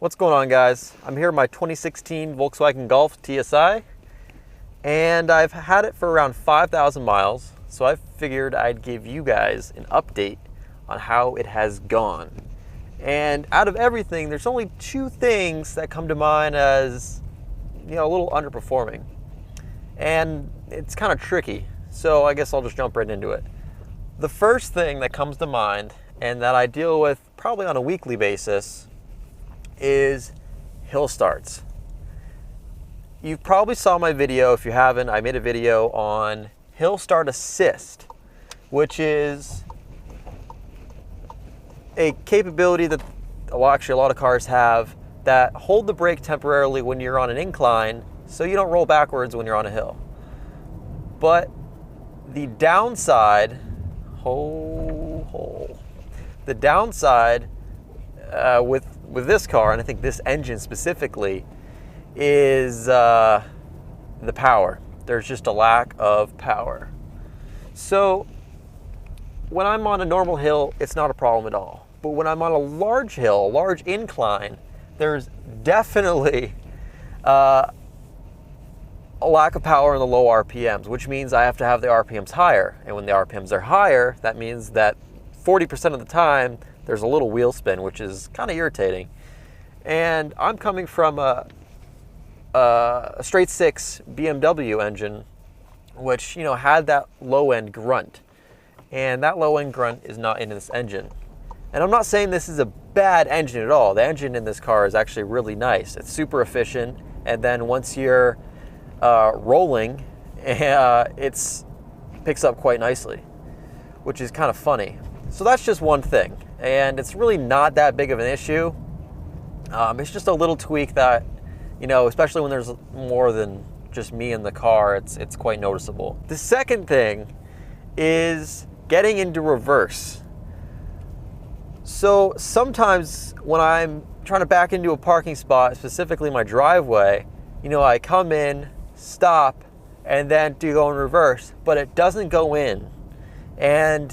What's going on, guys? I'm here in my 2016 Volkswagen Golf TSI, and I've had it for around 5,000 miles, so I figured I'd give you guys an update on how it has gone. And out of everything, there's only two things that come to mind as, a little underperforming. And it's kind of tricky, so I guess I'll just jump right into it. The first thing that comes to mind, and that I deal with probably on a weekly basis, is hill starts. You probably saw my video. If you haven't, I made a video on hill start assist, which is a capability that actually a lot of cars have that hold the brake temporarily when you're on an incline so you don't roll backwards when you're on a hill. But the downside, the downside with this car, and I think this engine specifically, is the power. There's just a lack of power. So when I'm on a normal hill, it's not a problem at all. But when I'm on a large hill, a large incline, there's definitely a lack of power in the low RPMs, which means I have to have the RPMs higher. And when the RPMs are higher, that means that 40% of the time, there's a little wheel spin, which is kind of irritating. And I'm coming from a straight six BMW engine, which had that low end grunt, and that low end grunt is not in this engine. And I'm not saying this is a bad engine at all. The engine in this car is actually really nice. It's super efficient, and then once you're rolling, it picks up quite nicely, which is kind of funny. So that's just one thing, and it's really not that big of an issue. It's just a little tweak that, especially when there's more than just me in the car, it's quite noticeable. The second thing is getting into reverse. So sometimes when I'm trying to back into a parking spot, specifically my driveway, I come in, stop, and then do go in reverse, but it doesn't go in. And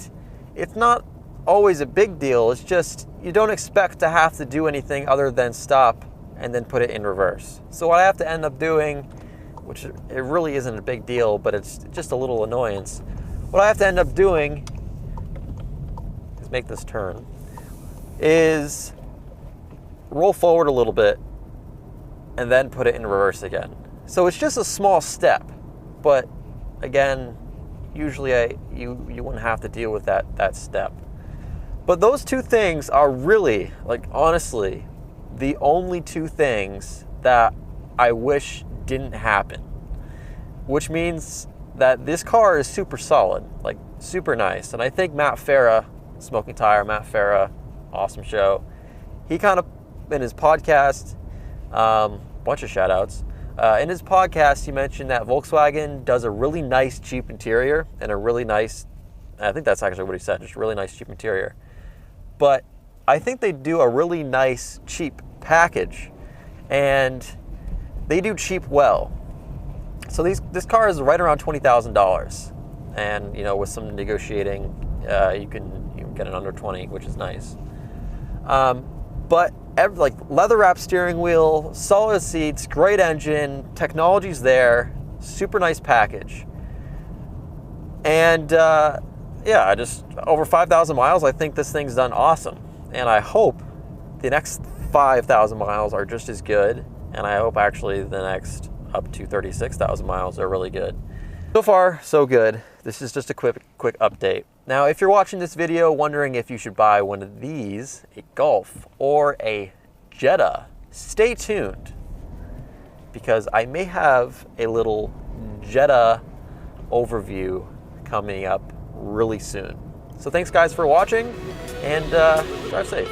it's not always a big deal. It's just you don't expect to have to do anything other than stop and then put it in reverse. So what I have to end up doing, which it really isn't a big deal, but it's just a little annoyance. What I have to end up doing is make this turn, is roll forward a little bit and then put it in reverse again. So it's just a small step, but again, usually you wouldn't have to deal with that step. But those two things are really, honestly, the only two things that I wish didn't happen. Which means that this car is super solid, super nice. And I think Matt Farah, Smoking Tire, Matt Farah, awesome show. He kind of, in his podcast, bunch of shout outs. In his podcast, he mentioned that Volkswagen does a really nice, cheap interior and a really nice, I think that's actually what he said, just really nice, cheap interior. But I think they do a really nice, cheap package, and they do cheap well. So this car is right around $20,000, and with some negotiating, you can get it under 20, which is nice. But leather wrap steering wheel, solid seats, great engine, technology's there, super nice package. And I just, over 5,000 miles, I think this thing's done awesome. And I hope the next 5,000 miles are just as good. And I hope actually the next up to 36,000 miles are really good. So far, so good. This is just a quick update. Now, if you're watching this video wondering if you should buy one of these, a Golf or a Jetta, stay tuned, because I may have a little Jetta overview coming up really soon. So thanks guys for watching, and drive safe.